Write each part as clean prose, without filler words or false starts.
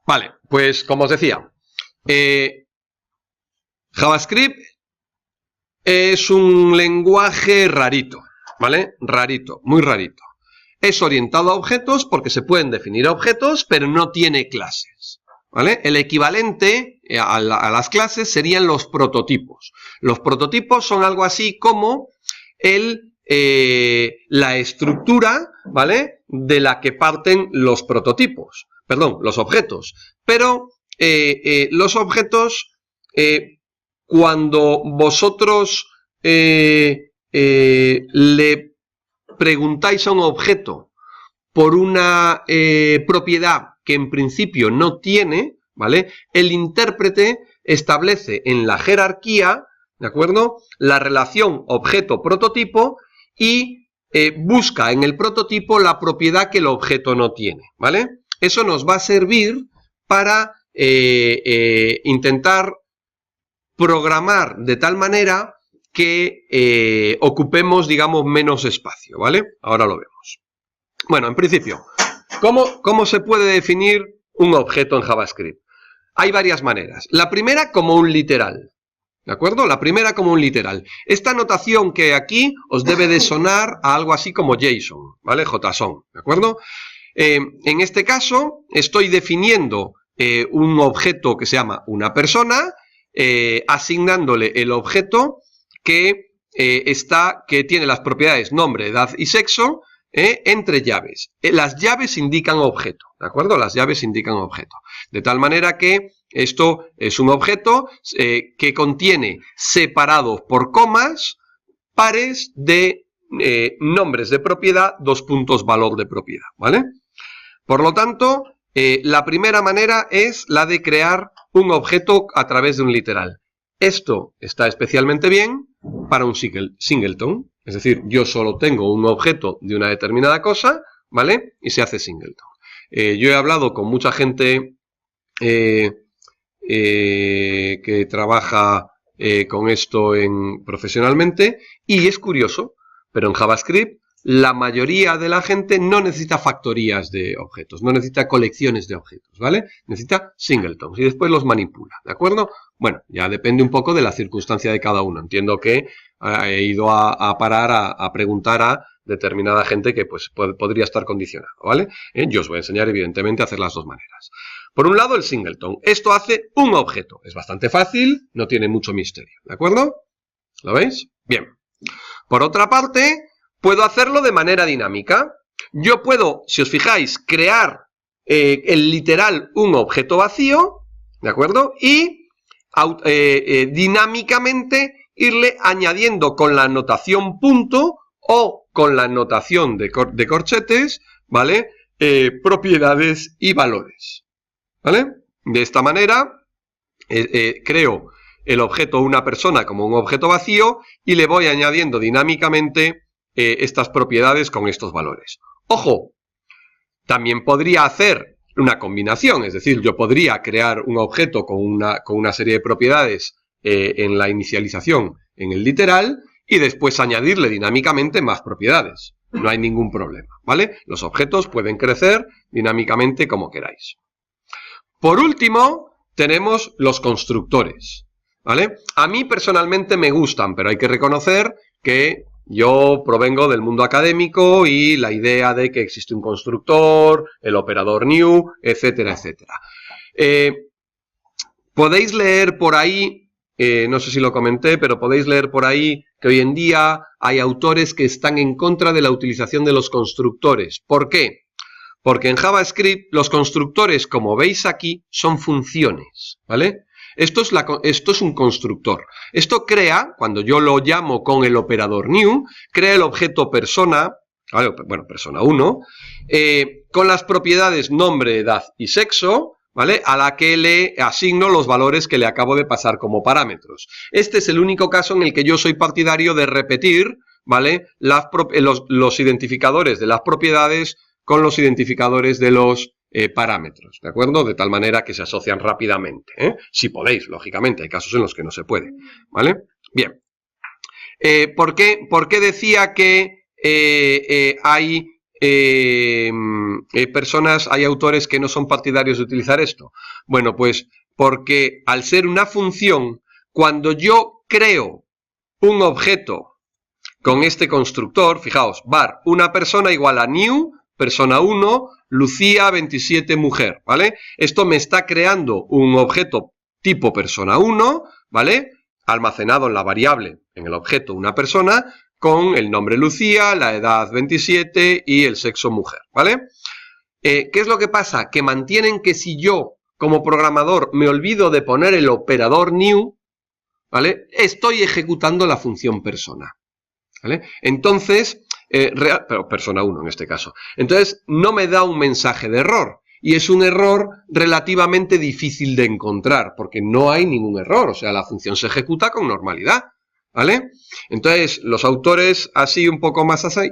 Vale, pues como os decía, JavaScript es un lenguaje rarito, ¿vale? Rarito, muy rarito. Es orientado a objetos porque se pueden definir objetos, pero no tiene clases, ¿vale? El equivalente a las clases serían los prototipos. Los prototipos son algo así como la estructura, ¿vale?, de la que parten los prototipos, perdón, los objetos. Pero los objetos, cuando vosotros le preguntáis a un objeto por una propiedad que en principio no tiene, ¿vale?, el intérprete establece en la jerarquía, ¿de acuerdo?, la relación objeto-prototipo y busca en el prototipo la propiedad que el objeto no tiene, ¿vale? Eso nos va a servir para intentar programar de tal manera que ocupemos, digamos, menos espacio, ¿vale? Ahora lo vemos. Bueno, en principio, ¿cómo se puede definir un objeto en JavaScript? Hay varias maneras. La primera, como un literal, ¿de acuerdo? La primera como un literal. Esta notación que aquí os debe de sonar a algo así como JSON, ¿vale? JSON, ¿de acuerdo? En este caso, estoy definiendo un objeto que se llama una persona, asignándole el objeto que tiene las propiedades nombre, edad y sexo, entre llaves. Las llaves indican objeto, ¿de acuerdo? Las llaves indican objeto. De tal manera que esto es un objeto que contiene, separados por comas, pares de nombres de propiedad, valor de propiedad, ¿vale? Por lo tanto, la primera manera es la de crear un objeto a través de un literal. Esto está especialmente bien para un singleton. Es decir, yo solo tengo un objeto de una determinada cosa, ¿vale? Y se hace singleton. Yo he hablado con mucha gente que trabaja con esto profesionalmente y es curioso, pero en JavaScript la mayoría de la gente no necesita factorías de objetos, no necesita colecciones de objetos, ¿vale? Necesita singletons y después los manipula, ¿de acuerdo? Bueno, ya depende un poco de la circunstancia de cada uno. Entiendo que he ido a parar a preguntar a determinada gente que pues podría estar condicionado, ¿vale? Yo os voy a enseñar evidentemente a hacer las dos maneras. Por un lado, el singleton. Esto hace un objeto. Es bastante fácil, no tiene mucho misterio, ¿de acuerdo? ¿Lo veis? Bien. Por otra parte, puedo hacerlo de manera dinámica. Yo puedo, si os fijáis, crear el literal un objeto vacío, ¿de acuerdo? Y dinámicamente irle añadiendo con la notación punto o con la notación de corchetes, ¿vale? Propiedades y valores, ¿vale? De esta manera creo el objeto una persona como un objeto vacío y le voy añadiendo dinámicamente estas propiedades con estos valores. ¡Ojo! También podría hacer una combinación, es decir, yo podría crear un objeto con una serie de propiedades en la inicialización en el literal y después añadirle dinámicamente más propiedades. No hay ningún problema, ¿vale? Los objetos pueden crecer dinámicamente como queráis. Por último, tenemos los constructores, ¿vale? A mí personalmente me gustan, pero hay que reconocer que yo provengo del mundo académico y la idea de que existe un constructor, el operador new, etcétera, etcétera. Podéis leer por ahí, no sé si lo comenté, pero podéis leer por ahí que hoy en día hay autores que están en contra de la utilización de los constructores. ¿Por qué? Porque en JavaScript los constructores, como veis aquí, son funciones, ¿vale? Esto es un constructor. Esto crea, cuando yo lo llamo con el operador new, crea el objeto persona, ¿vale? Bueno, persona 1, con las propiedades nombre, edad y sexo, ¿vale? A la que le asigno los valores que le acabo de pasar como parámetros. Este es el único caso en el que yo soy partidario de repetir, ¿vale? Los identificadores de las propiedades con los identificadores de los parámetros, ¿de acuerdo? De tal manera que se asocian rápidamente, ¿eh? Si podéis, lógicamente, hay casos en los que no se puede, ¿vale? Bien. ¿Por qué decía que hay personas, hay autores que no son partidarios de utilizar esto? Bueno, pues porque al ser una función, cuando yo creo un objeto con este constructor, fijaos, var una persona igual a new, persona 1, Lucía 27 mujer, ¿vale? Esto me está creando un objeto tipo persona 1, ¿vale? Almacenado en la variable, en el objeto una persona, con el nombre Lucía, la edad 27 y el sexo mujer, ¿vale? ¿Qué es lo que pasa? Que mantienen que si yo, como programador, me olvido de poner el operador new, ¿vale? Estoy ejecutando la función persona, ¿vale? Entonces, pero persona 1 en este caso. Entonces, no me da un mensaje de error. Y es un error relativamente difícil de encontrar, porque no hay ningún error. O sea, la función se ejecuta con normalidad, ¿vale? Entonces, los autores, así un poco más así,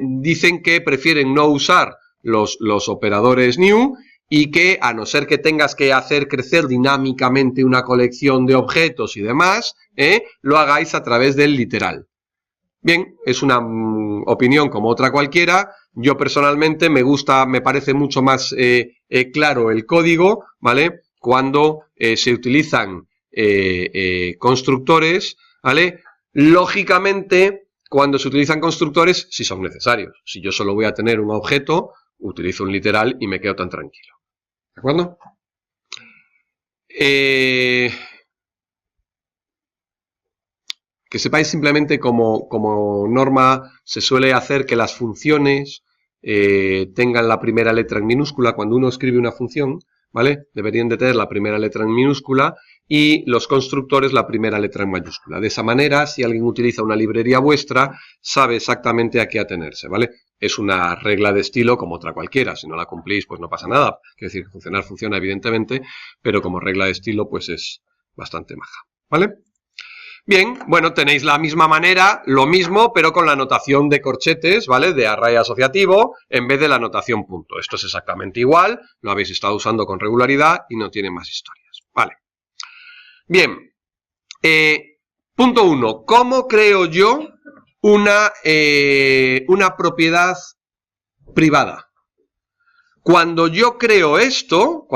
dicen que prefieren no usar los operadores new y que, a no ser que tengas que hacer crecer dinámicamente una colección de objetos y demás, lo hagáis a través del literal. Bien, es una opinión como otra cualquiera. Yo personalmente me parece mucho más claro el código, ¿vale? Cuando se utilizan constructores, ¿vale? Lógicamente, cuando se utilizan constructores, si son necesarios. Si yo solo voy a tener un objeto, utilizo un literal y me quedo tan tranquilo. ¿De acuerdo? Que sepáis simplemente como norma se suele hacer que las funciones tengan la primera letra en minúscula. Cuando uno escribe una función, ¿vale? Deberían de tener la primera letra en minúscula y los constructores la primera letra en mayúscula. De esa manera, si alguien utiliza una librería vuestra, sabe exactamente a qué atenerse, ¿vale? Es una regla de estilo como otra cualquiera. Si no la cumplís, pues no pasa nada. Quiere decir que funcionar funciona, evidentemente, pero como regla de estilo, pues es bastante maja, ¿vale? Bien, bueno, tenéis la misma manera, lo mismo, pero con la notación de corchetes, ¿vale? De array asociativo, en vez de la notación punto. Esto es exactamente igual, lo habéis estado usando con regularidad y no tiene más historias, ¿vale? Bien, punto 1. ¿Cómo creo yo una propiedad privada? Cuando yo creo esto,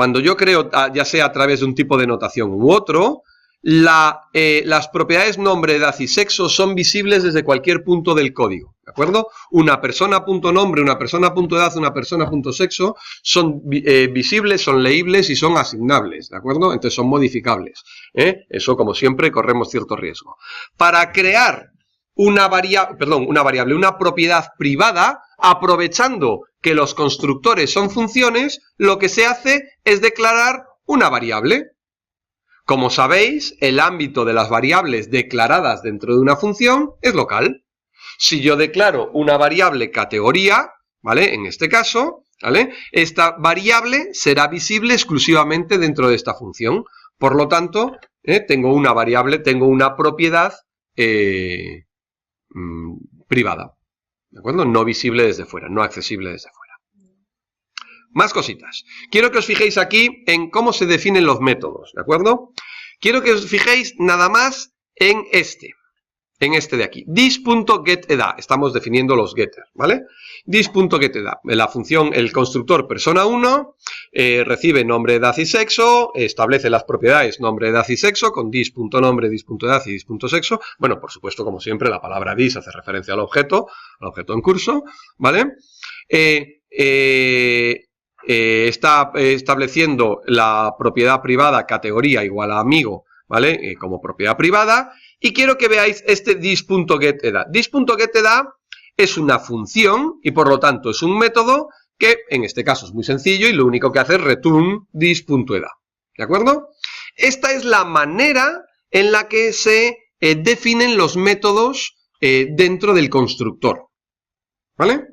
ya sea a través de un tipo de notación u otro, las propiedades nombre, edad y sexo son visibles desde cualquier punto del código, ¿de acuerdo? Una persona.nombre, una persona.edad, una persona.sexo son visibles, son leíbles y son asignables, ¿de acuerdo? Entonces son modificables, ¿eh? Eso, como siempre, corremos cierto riesgo. Para crear una propiedad privada, aprovechando que los constructores son funciones, lo que se hace es declarar una variable. Como sabéis, el ámbito de las variables declaradas dentro de una función es local. Si yo declaro una variable categoría, ¿vale? En este caso, ¿vale? Esta variable será visible exclusivamente dentro de esta función. Por lo tanto, tengo una variable, tengo una propiedad privada, ¿de acuerdo? No visible desde fuera, no accesible desde fuera. Más cositas. Quiero que os fijéis aquí en cómo se definen los métodos, ¿de acuerdo? Quiero que os fijéis nada más en este de aquí. This.getEda. Estamos definiendo los getters, ¿vale? This.getEda. La función, el constructor persona 1, recibe nombre, edad y sexo, establece las propiedades nombre, edad y sexo con this.nombre, this.edad y this.sexo. Bueno, por supuesto, como siempre, la palabra this hace referencia al objeto en curso, ¿vale? Está estableciendo la propiedad privada categoría igual a amigo, ¿vale? Como propiedad privada. Y quiero que veáis este this.getEda. This.getEda es una función y por lo tanto es un método que en este caso es muy sencillo y lo único que hace es return this.eda. ¿De acuerdo? Esta es la manera en la que se definen los métodos dentro del constructor. ¿Vale?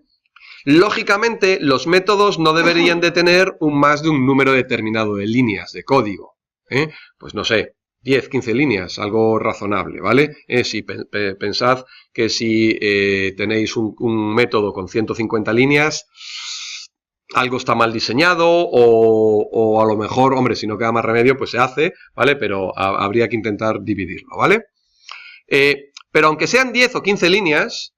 Lógicamente, los métodos no deberían de tener más de un número determinado de líneas de código. Pues no sé, 10, 15 líneas, algo razonable, ¿vale? Si pensad que si tenéis un método con 150 líneas, algo está mal diseñado o a lo mejor, hombre, si no queda más remedio, pues se hace, ¿vale? Pero habría que intentar dividirlo, ¿vale? Pero aunque sean 10 o 15 líneas,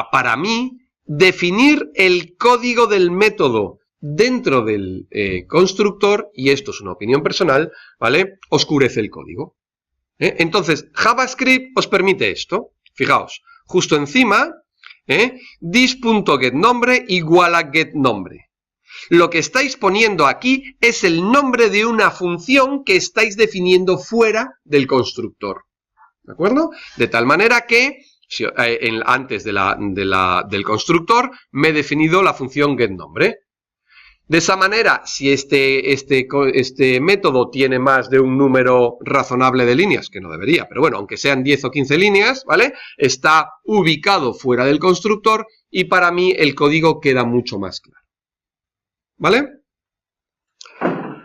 para mí definir el código del método dentro del constructor, y esto es una opinión personal, ¿vale? Oscurece el código. Entonces, JavaScript os permite esto. Fijaos, justo encima, this.getNombre igual a getNombre. Lo que estáis poniendo aquí es el nombre de una función que estáis definiendo fuera del constructor. ¿De acuerdo? De tal manera que antes del constructor me he definido la función getNombre. De esa manera, si este método tiene más de un número razonable de líneas, que no debería, pero bueno, aunque sean 10 o 15 líneas, ¿vale? Está ubicado fuera del constructor y para mí el código queda mucho más claro. ¿Vale?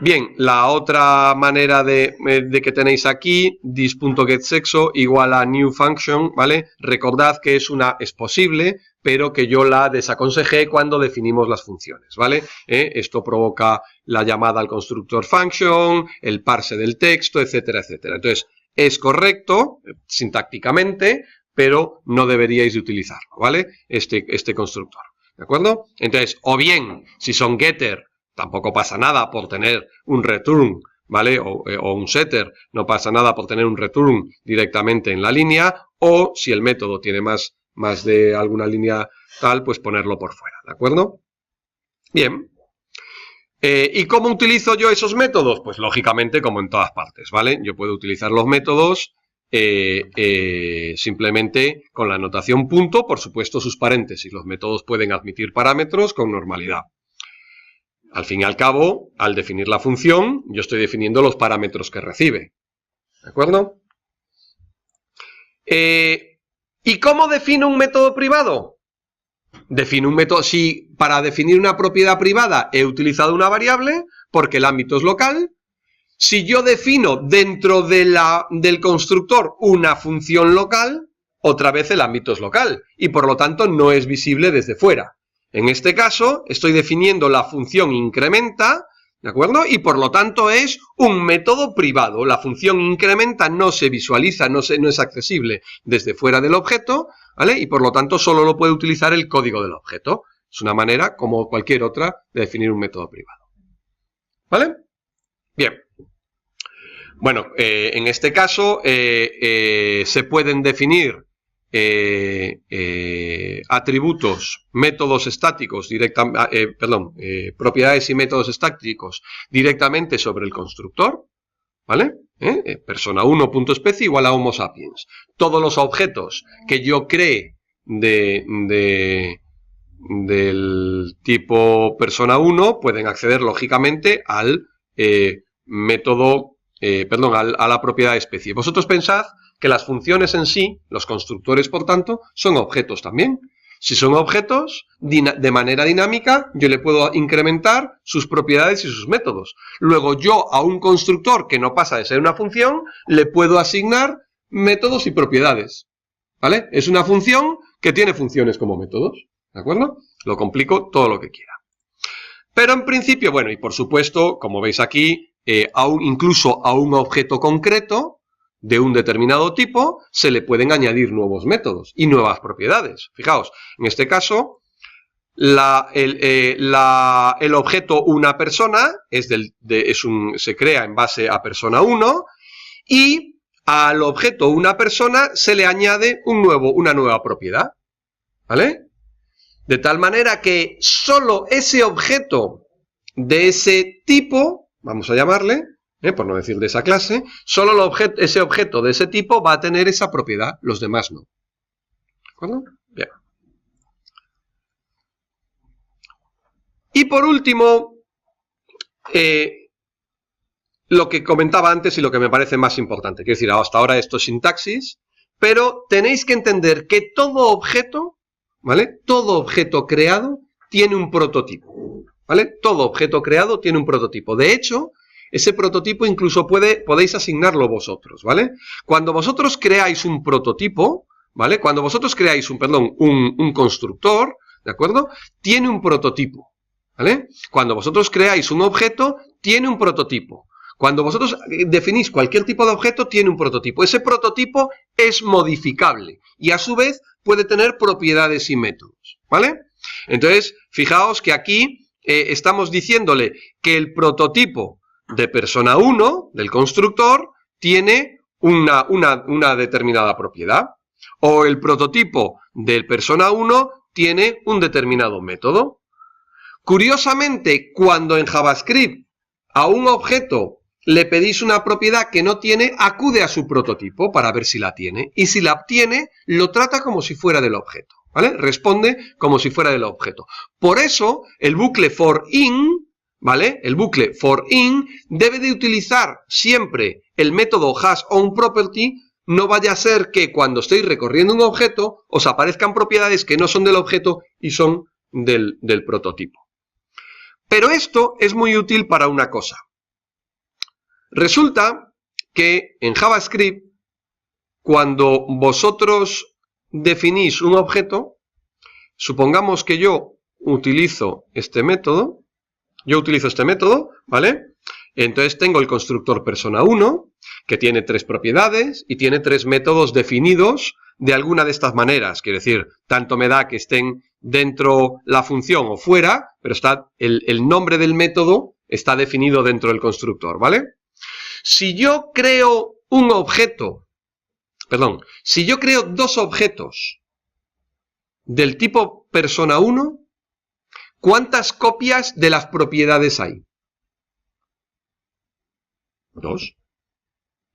Bien, la otra manera de que tenéis aquí, this.getSexo igual a new function, ¿vale? Recordad que es posible, pero que yo la desaconsejé cuando definimos las funciones, ¿vale? Esto provoca la llamada al constructor function, el parse del texto, etcétera, etcétera. Entonces, es correcto sintácticamente, pero no deberíais de utilizarlo, ¿vale? Este constructor, ¿de acuerdo? Entonces, o bien, si son getter, tampoco pasa nada por tener un return, ¿vale? O un setter, no pasa nada por tener un return directamente en la línea, o si el método tiene más de alguna línea tal, pues ponerlo por fuera, ¿de acuerdo? Bien. ¿Y cómo utilizo yo esos métodos? Pues lógicamente como en todas partes, ¿vale? Yo puedo utilizar los métodos simplemente con la notación punto, por supuesto sus paréntesis. Los métodos pueden admitir parámetros con normalidad. Al fin y al cabo, al definir la función, yo estoy definiendo los parámetros que recibe. ¿De acuerdo? ¿Y cómo defino un método privado? Defino un método, si para definir una propiedad privada he utilizado una variable, porque el ámbito es local. Si yo defino dentro del constructor una función local, otra vez el ámbito es local, y por lo tanto no es visible desde fuera. En este caso, estoy definiendo la función incrementa, ¿de acuerdo? Y por lo tanto es un método privado. La función incrementa no se visualiza, no es accesible desde fuera del objeto, ¿vale? Y por lo tanto solo lo puede utilizar el código del objeto. Es una manera, como cualquier otra, de definir un método privado. ¿Vale? Bien. Bueno, en este caso se pueden definir atributos, métodos estáticos, propiedades y métodos estáticos directamente sobre el constructor, ¿vale? Persona1.specie igual a Homo sapiens. Todos los objetos que yo cree del tipo persona1 pueden acceder lógicamente al método, a la propiedad especie. Vosotros pensad que las funciones en sí, los constructores, por tanto, son objetos también. Si son objetos, de manera dinámica, yo le puedo incrementar sus propiedades y sus métodos. Luego yo a un constructor que no pasa de ser una función, le puedo asignar métodos y propiedades. ¿Vale? Es una función que tiene funciones como métodos. ¿De acuerdo? Lo complico todo lo que quiera. Pero en principio, bueno, y por supuesto, como veis aquí, incluso a un objeto concreto, de un determinado tipo, se le pueden añadir nuevos métodos y nuevas propiedades. Fijaos, en este caso, el objeto una persona se crea en base a persona 1 y al objeto una persona se le añade una nueva propiedad. ¿Vale? De tal manera que solo ese objeto de ese tipo, vamos a llamarle, por no decir de esa clase, solo ese objeto de ese tipo va a tener esa propiedad, los demás no. ¿De acuerdo? Bien. Y por último, lo que comentaba antes y lo que me parece más importante. Quiero decir, hasta ahora esto es sintaxis, pero tenéis que entender que todo objeto, ¿vale? Todo objeto creado tiene un prototipo, ¿vale? Todo objeto creado tiene un prototipo. De hecho, ese prototipo incluso podéis asignarlo vosotros, ¿vale? Cuando vosotros creáis un prototipo, ¿vale? Cuando vosotros creáis un constructor, ¿de acuerdo? Tiene un prototipo, ¿vale? Cuando vosotros creáis un objeto, tiene un prototipo. Cuando vosotros definís cualquier tipo de objeto, tiene un prototipo. Ese prototipo es modificable y a su vez puede tener propiedades y métodos, ¿vale? Entonces, fijaos que aquí estamos diciéndole que el prototipo de persona 1 del constructor tiene una determinada propiedad, o el prototipo del persona 1 tiene un determinado método. Curiosamente, cuando en JavaScript a un objeto le pedís una propiedad que no tiene, acude a su prototipo para ver si la tiene. Y si la tiene, lo trata como si fuera del objeto, ¿vale? Responde como si fuera del objeto. Por eso, el bucle for in, ¿vale? El bucle for in debe de utilizar siempre el método hasOwnProperty. No vaya a ser que cuando estéis recorriendo un objeto os aparezcan propiedades que no son del objeto y son del prototipo. Pero esto es muy útil para una cosa. Resulta que en JavaScript, cuando vosotros definís un objeto, supongamos que yo utilizo este método, ¿vale? Entonces tengo el constructor persona 1, que tiene 3 propiedades y tiene 3 métodos definidos de alguna de estas maneras. Quiere decir, tanto me da que estén dentro la función o fuera, pero está el nombre del método está definido dentro del constructor, ¿vale? Si yo creo si yo creo 2 objetos del tipo persona 1, ¿cuántas copias de las propiedades hay? 2.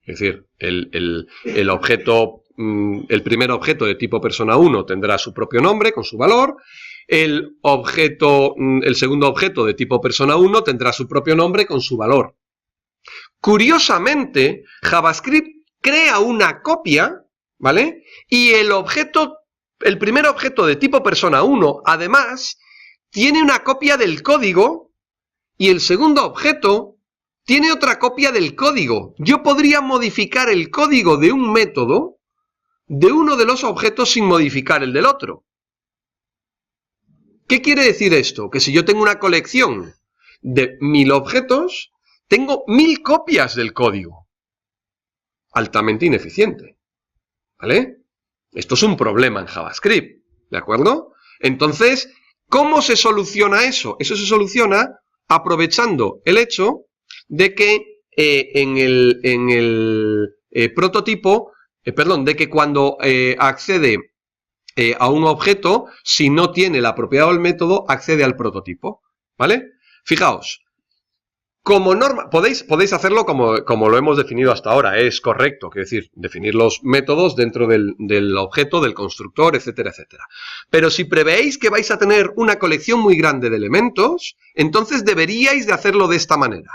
Es decir, el objeto, el primer objeto de tipo persona 1 tendrá su propio nombre con su valor. El segundo objeto de tipo persona 1 tendrá su propio nombre con su valor. Curiosamente, JavaScript crea una copia, ¿vale? Y el primer objeto de tipo persona 1, además, tiene una copia del código y el segundo objeto tiene otra copia del código. Yo podría modificar el código de un método de uno de los objetos sin modificar el del otro. ¿Qué quiere decir esto? Que si yo tengo una colección de 1000 objetos, tengo 1000 copias del código. Altamente ineficiente. ¿Vale? Esto es un problema en JavaScript. ¿De acuerdo? Entonces, ¿cómo se soluciona eso? Eso se soluciona aprovechando el hecho de que en el prototipo, de que cuando accede a un objeto, si no tiene la propiedad del método, accede al prototipo, ¿vale? Fijaos, como norma, podéis hacerlo como lo hemos definido hasta ahora, es correcto, quiero decir, definir los métodos dentro del objeto, del constructor, etcétera, etcétera. Pero si prevéis que vais a tener una colección muy grande de elementos, entonces deberíais de hacerlo de esta manera.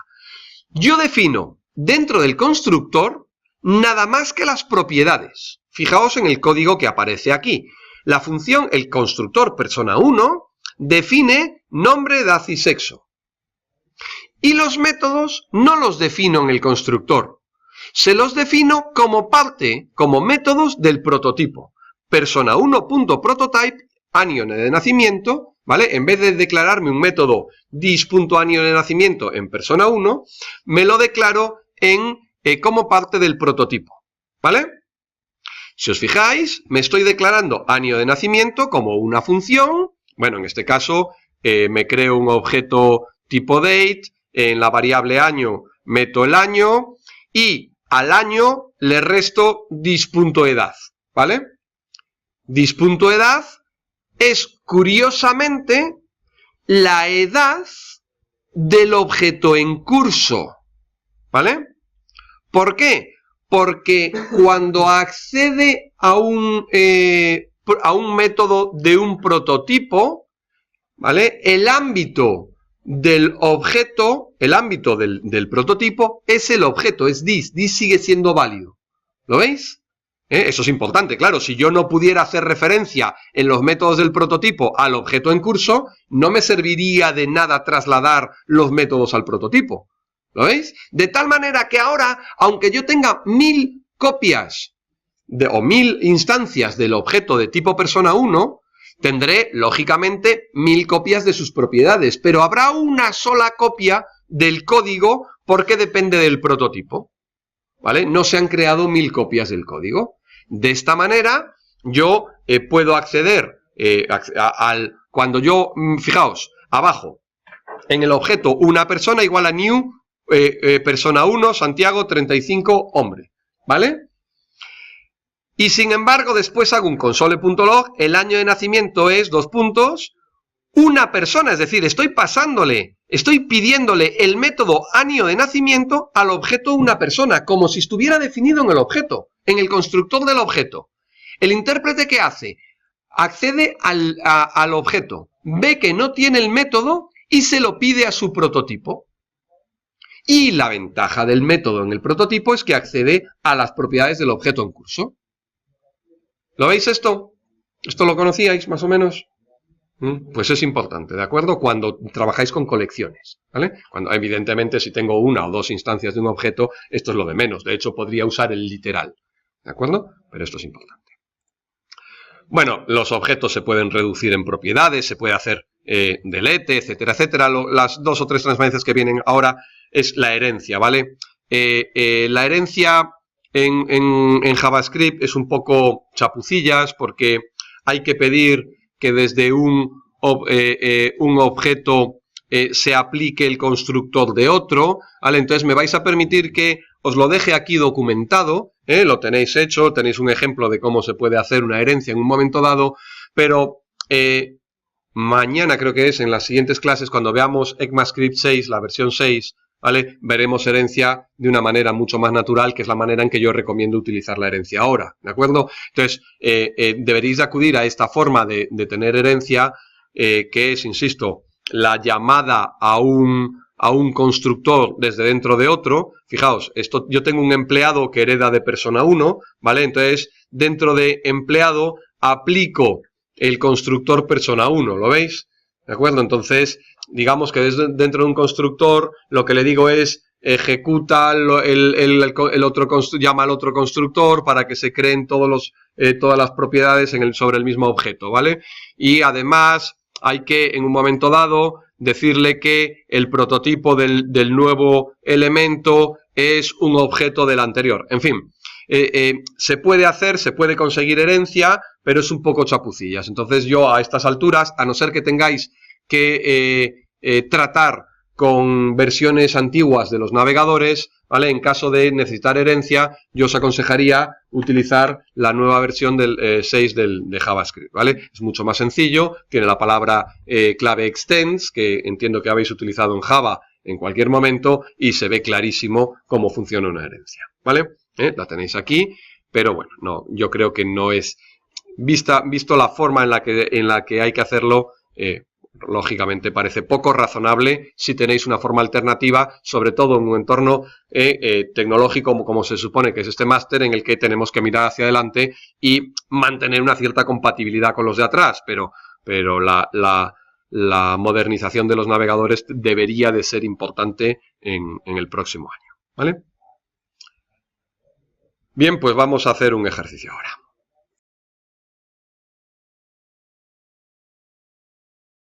Yo defino dentro del constructor nada más que las propiedades. Fijaos en el código que aparece aquí. La función, el constructor persona 1, define nombre, edad y sexo. Y los métodos no los defino en el constructor. Se los defino como parte, como métodos del prototipo. Persona1.prototype, año de nacimiento, ¿vale? En vez de declararme un método dis.año de nacimiento en persona 1, me lo declaro como parte del prototipo, ¿vale? Si os fijáis, me estoy declarando año de nacimiento como una función. Bueno, en este caso me creo un objeto tipo date, en la variable año meto el año y al año le resto dis.edad, ¿vale? Dis.edad es, curiosamente, la edad del objeto en curso, ¿vale? ¿Por qué? Porque cuando accede a un método de un prototipo, ¿vale? El ámbito del objeto, el ámbito del prototipo es el objeto, es dis. Dis sigue siendo válido. ¿Lo veis? Eso es importante, claro. Si yo no pudiera hacer referencia en los métodos del prototipo al objeto en curso, no me serviría de nada trasladar los métodos al prototipo. ¿Lo veis? De tal manera que ahora, aunque yo tenga 1000 copias o 1000 instancias del objeto de tipo persona 1, tendré, lógicamente, 1000 copias de sus propiedades, pero habrá una sola copia del código porque depende del prototipo, ¿vale? No se han creado 1000 copias del código. De esta manera, yo puedo acceder cuando yo, fijaos, abajo, en el objeto una persona igual a new, persona 1, Santiago, 35, hombre, ¿vale? Y sin embargo, después hago un console.log, el año de nacimiento es, una persona, es decir, estoy pidiéndole el método año de nacimiento al objeto una persona, como si estuviera definido en el objeto, en el constructor del objeto. El intérprete, ¿qué hace? Accede al objeto, ve que no tiene el método y se lo pide a su prototipo. Y la ventaja del método en el prototipo es que accede a las propiedades del objeto en curso. ¿Lo veis esto? ¿Esto lo conocíais más o menos? Pues es importante, ¿de acuerdo? Cuando trabajáis con colecciones, ¿vale? Cuando, evidentemente, si tengo una o dos instancias de un objeto, esto es lo de menos. De hecho, podría usar el literal, ¿de acuerdo? Pero esto es importante. Bueno, los objetos se pueden reducir en propiedades, se puede hacer delete, etcétera, etcétera. Las 2 o 3 transparencias que vienen ahora es la herencia, ¿vale? La herencia en JavaScript es un poco chapucillas porque hay que pedir que desde un objeto se aplique el constructor de otro, ¿vale? Entonces me vais a permitir que os lo deje aquí documentado, lo tenéis hecho, tenéis un ejemplo de cómo se puede hacer una herencia en un momento dado, pero mañana creo que es, en las siguientes clases, cuando veamos ECMAScript 6, la versión 6, ¿vale? Veremos herencia de una manera mucho más natural, que es la manera en que yo recomiendo utilizar la herencia ahora, ¿de acuerdo? Entonces, deberéis acudir a esta forma de tener herencia, que es, insisto, la llamada a un constructor desde dentro de otro. Fijaos, yo tengo un empleado que hereda de persona 1, ¿vale? Entonces, dentro de empleado, aplico el constructor persona 1, ¿lo veis? ¿De acuerdo? Entonces, digamos que dentro de un constructor, lo que le digo es, ejecuta llama al otro constructor para que se creen todas las propiedades sobre el mismo objeto, ¿vale? Y además hay que, en un momento dado, decirle que el prototipo del nuevo elemento es un objeto del anterior. En fin, se puede conseguir herencia, pero es un poco chapucillas. Entonces yo a estas alturas, a no ser que tengáis que tratar con versiones antiguas de los navegadores, ¿vale? En caso de necesitar herencia, yo os aconsejaría utilizar la nueva versión del 6 de JavaScript, ¿vale? Es mucho más sencillo, tiene la palabra clave extends, que entiendo que habéis utilizado en Java en cualquier momento, y se ve clarísimo cómo funciona una herencia, ¿vale? La tenéis aquí, pero bueno, no, yo creo que no es, visto la forma en la que hay que hacerlo, lógicamente parece poco razonable si tenéis una forma alternativa, sobre todo en un entorno tecnológico como se supone que es este máster, en el que tenemos que mirar hacia adelante y mantener una cierta compatibilidad con los de atrás, pero la modernización de los navegadores debería de ser importante en el próximo año, ¿vale? Bien, pues vamos a hacer un ejercicio ahora.